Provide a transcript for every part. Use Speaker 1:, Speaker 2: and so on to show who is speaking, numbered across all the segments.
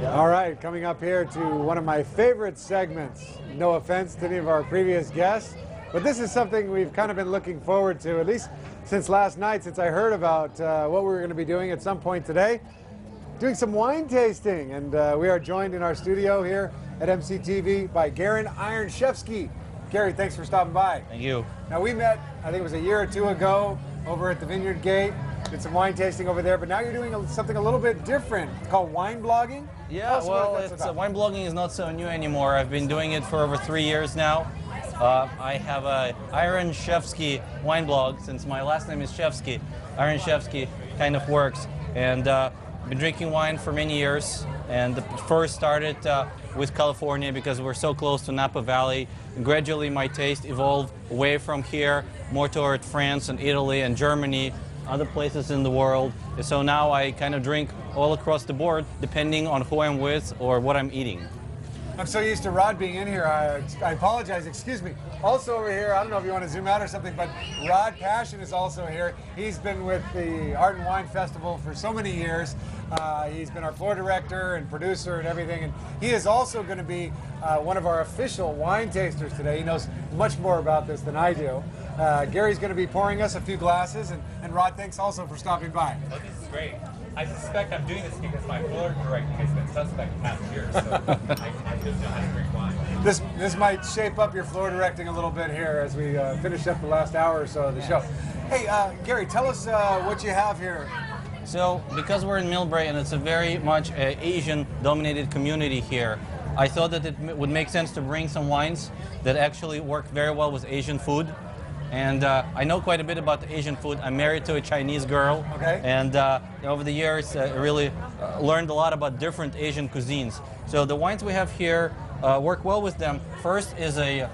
Speaker 1: All right, coming up here to one of my favorite segments. No offense to any of our previous guests, but this is something we've kind of been looking forward to, at least since last night, since I heard about what we were going to be doing at some point today, doing some wine tasting. And we are joined in our studio here at MCTV by Iron Chevsky. Gary, thanks for stopping by.
Speaker 2: Thank you.
Speaker 1: Now, we met, I think it was a year or two ago, over at the Vineyard Gate. Did some wine tasting over there, but now you're doing something a little bit different. It's called wine blogging.
Speaker 2: Yeah, well, wine blogging is not so new anymore. I've been doing it for over 3 years now. I have a Iron Chevsky wine blog since my last name is Chevsky. Iron Chevsky kind of works, and I've been drinking wine for many years. And first started with California because we're so close to Napa Valley. And gradually, my taste evolved away from here, more toward France and Italy and Germany, other places in the world. So now I kind of drink all across the board, depending on who I'm with or what I'm eating.
Speaker 1: I'm so used to Rod being in here. I apologize, excuse me. Also over here, I don't know if you want to zoom out or something, but Rod Passion is also here. He's been with the Art and Wine Festival for so many years. He's been our floor director and producer and everything, and he is also going to be one of our official wine tasters today. He knows much more about this than I do. Gary's going to be pouring us a few glasses, and Rod, thanks also for stopping by.
Speaker 3: Oh, this is great. I suspect I'm doing this because my floor directing has been suspect the past year, so I just know how to drink wine.
Speaker 1: This might shape up your floor directing a little bit here as we finish up the last hour or so of the show. Hey, Gary, tell us what you have here.
Speaker 2: So, because we're in Millbrae and it's a very much Asian-dominated community here, I thought that it would make sense to bring some wines that actually work very well with Asian food. And I know quite a bit about the Asian food. I'm married to a Chinese girl.
Speaker 1: Okay.
Speaker 2: And over the years, I really learned a lot about different Asian cuisines. So the wines we have here work well with them. First is a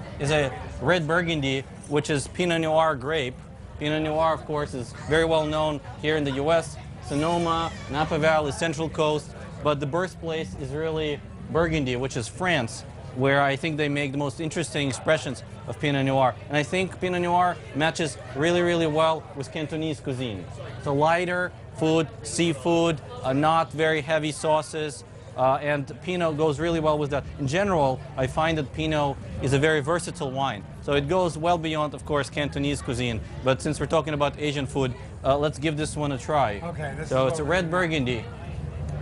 Speaker 2: red Burgundy, which is Pinot Noir grape. Pinot Noir, of course, is very well known here in the U.S. Sonoma, Napa Valley, Central Coast. But the birthplace is really Burgundy, which is France, where I think they make the most interesting expressions of Pinot Noir. And I think Pinot Noir matches really, really well with Cantonese cuisine. So lighter food, seafood, not very heavy sauces, and Pinot goes really well with that. In general, I find that Pinot is a very versatile wine. So it goes well beyond, of course, Cantonese cuisine. But since we're talking about Asian food, let's give this one a try.
Speaker 1: Okay.
Speaker 2: So it's a red Burgundy.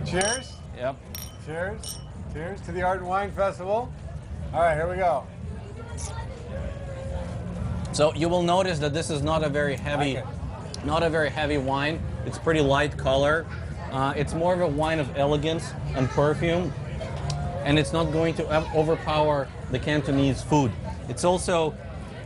Speaker 1: Cheers.
Speaker 2: Yep.
Speaker 1: Cheers. Cheers to the Art and Wine Festival. All right, here we go.
Speaker 2: So you will notice that this is not a very heavy, wine. It's pretty light color. It's more of a wine of elegance and perfume, and it's not going to overpower the Cantonese food. It's also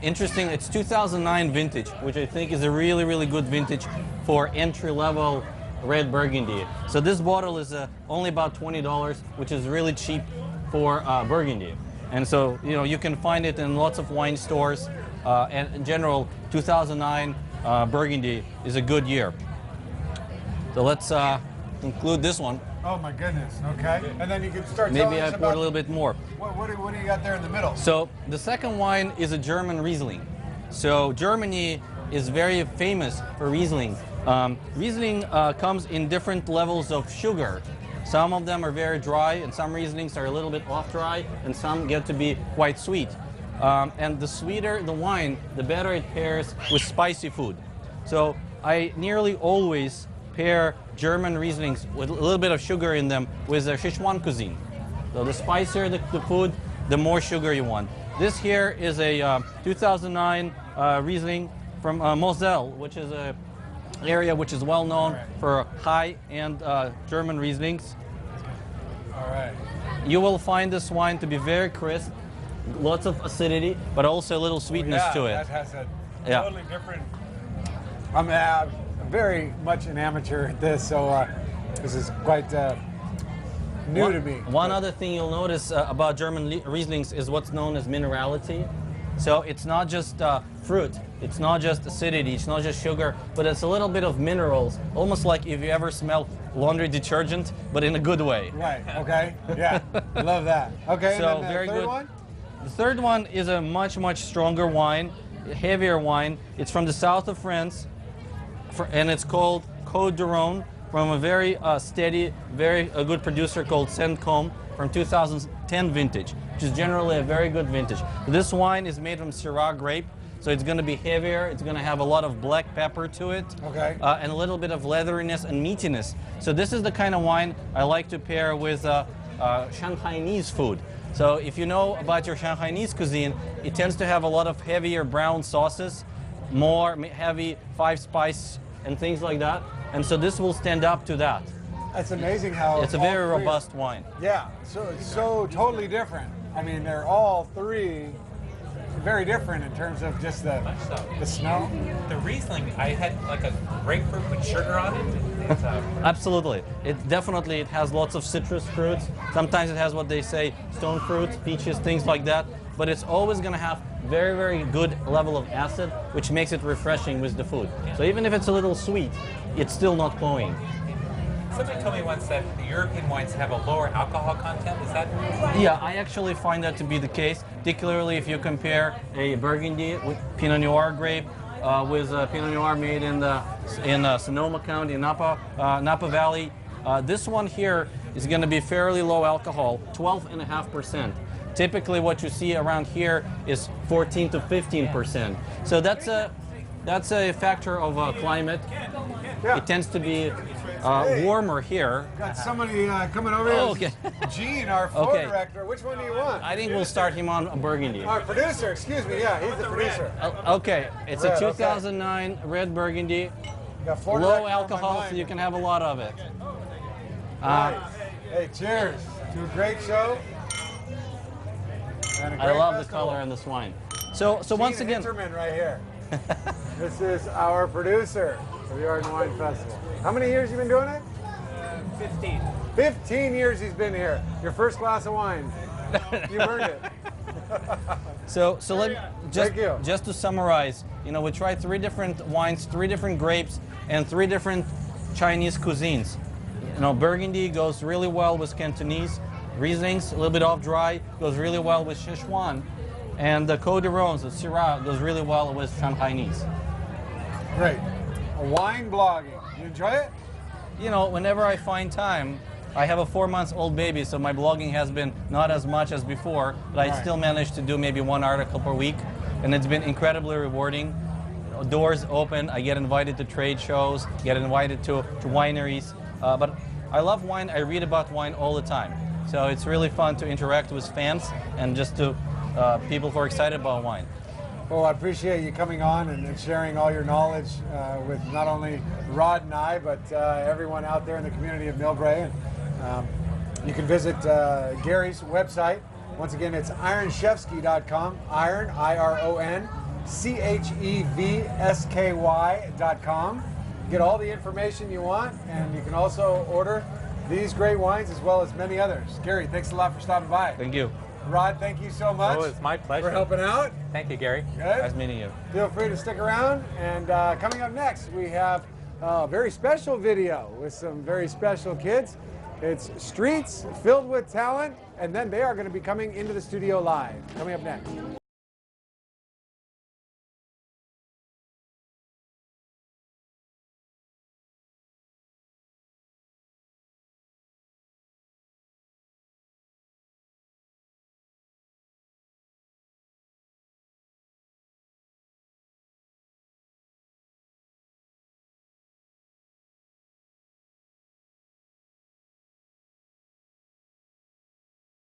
Speaker 2: interesting. It's 2009 vintage, which I think is a really, really good vintage for entry-level red Burgundy. So this bottle is only about $20, which is really cheap for Burgundy. And so, you know, you can find it in lots of wine stores. And in general, 2009 Burgundy is a good year. So let's conclude this one.
Speaker 1: Oh my goodness, okay. And then you can start telling
Speaker 2: Maybe
Speaker 1: us
Speaker 2: I poured a little bit more.
Speaker 1: What do you got there in the middle?
Speaker 2: So the second wine is a German Riesling. So Germany is very famous for Riesling. Riesling comes in different levels of sugar. Some of them are very dry, and some Rieslings are a little bit off dry, and some get to be quite sweet. And the sweeter the wine, the better it pairs with spicy food. So I nearly always pair German Rieslings with a little bit of sugar in them with a Sichuan cuisine. So the spicier the food, the more sugar you want. This here is a 2009 Riesling from Moselle, which is an area which is well known for high-end German Rieslings.
Speaker 1: All right.
Speaker 2: You will find this wine to be very crisp, lots of acidity, but also a little sweetness to it.
Speaker 1: That has a totally different. I'm very much an amateur at this, so this is quite new to me.
Speaker 2: One other thing you'll notice about German Rieslings is what's known as minerality. So it's not just fruit, it's not just acidity, it's not just sugar, but it's a little bit of minerals, almost like if you ever smell laundry detergent, but in a good way.
Speaker 1: Right, okay, yeah, I love that. Okay,
Speaker 2: So
Speaker 1: and then
Speaker 2: very
Speaker 1: the third
Speaker 2: good.
Speaker 1: one?
Speaker 2: The third one is a much, much stronger wine, heavier wine. It's from the south of France, and it's called Côte d'Aron. from a very steady, very good producer called Sencombe from 2010 vintage, which is generally a very good vintage. This wine is made from Syrah grape, so it's going to be heavier. It's going to have a lot of black pepper to it,
Speaker 1: Okay.
Speaker 2: and a little bit of leatheriness and meatiness. So this is the kind of wine I like to pair with Shanghainese food. So if you know about your Shanghainese cuisine, it tends to have a lot of heavier brown sauces, more heavy 5-spice and things like that. And so this will stand up to that.
Speaker 1: That's amazing how
Speaker 2: It's a
Speaker 1: all
Speaker 2: very
Speaker 1: three-
Speaker 2: robust wine.
Speaker 1: Yeah, so it's so totally different. I mean, they're all three very different in terms of just the smell.
Speaker 3: The Riesling, I had like a grapefruit with sugar on it. It's,
Speaker 2: Absolutely. It has lots of citrus fruits. Sometimes it has what they say stone fruits, peaches, things like that. But it's always going to have very, very good level of acid, which makes it refreshing with the food. So even if it's a little sweet, it's still not cloying.
Speaker 3: somebody told me once that the European wines have a lower alcohol content. Is that?
Speaker 2: Yeah, I actually find that to be the case, particularly if you compare a Burgundy with Pinot Noir grape with Pinot Noir made in Sonoma County, Napa Valley. This one here is going to be fairly low alcohol, 12.5%. Typically, what you see around here is 14 to 15%. So that's a factor of climate.
Speaker 1: Yeah.
Speaker 2: It tends to be warmer here.
Speaker 1: Got somebody coming over here.
Speaker 2: Oh, okay.
Speaker 1: Gene, our floor
Speaker 2: Okay.
Speaker 1: director. Which one do you want?
Speaker 2: I think we'll start him on Burgundy.
Speaker 1: Our producer, excuse me. Yeah, he's the producer.
Speaker 2: Okay, it's
Speaker 1: Red,
Speaker 2: a
Speaker 1: okay.
Speaker 2: 2009 red Burgundy,
Speaker 1: Got floor director
Speaker 2: low
Speaker 1: on my
Speaker 2: alcohol,
Speaker 1: mind.
Speaker 2: so you can have a lot of it.
Speaker 1: Nice. Hey, cheers to a great show. And a
Speaker 2: I
Speaker 1: great
Speaker 2: love the
Speaker 1: festival.
Speaker 2: color in this wine. So once
Speaker 1: Gene
Speaker 2: again,
Speaker 1: Hinterman right here. This is our producer for the Art and Wine Festival. How many years you been doing it?
Speaker 3: 15.
Speaker 1: 15 years he's been here. Your first glass of wine. You earned it.
Speaker 2: so let me
Speaker 1: Thank you.
Speaker 2: just to summarize, we tried 3 different wines, 3 different grapes, and 3 different Chinese cuisines. Burgundy goes really well with Cantonese. Riesling's a little bit off dry, goes really well with Sichuan. And the Côte d'Ivoire, the Syrah, goes really well with Shanghainese.
Speaker 1: Great. Wine blogging. You enjoy it?
Speaker 2: Whenever I find time, I have a 4-month-old baby, so my blogging has been not as much as before, but I
Speaker 1: Right.
Speaker 2: still manage to do maybe 1 article per week, and it's been incredibly rewarding. Doors open, I get invited to trade shows, get invited to wineries, but I love wine, I read about wine all the time. So it's really fun to interact with fans and just to people who are excited about wine.
Speaker 1: Well, I appreciate you coming on and sharing all your knowledge with not only Rod and I, but everyone out there in the community of Millbrae. And you can visit Gary's website. Once again, it's ironchevsky.com. Iron, I-R-O-N, CHEVSKY.com. Get all the information you want, and you can also order these great wines as well as many others. Gary, thanks a lot for stopping by.
Speaker 2: Thank you.
Speaker 1: Rod, thank you so much
Speaker 3: Oh, it's my pleasure.
Speaker 1: for helping out.
Speaker 3: Thank you, Gary.
Speaker 1: Good.
Speaker 2: Nice meeting you.
Speaker 1: Feel free to stick around. And coming up next, we have a very special video with some very special kids. It's Streets Filled with Talent, and then they are going to be coming into the studio live. Coming up next.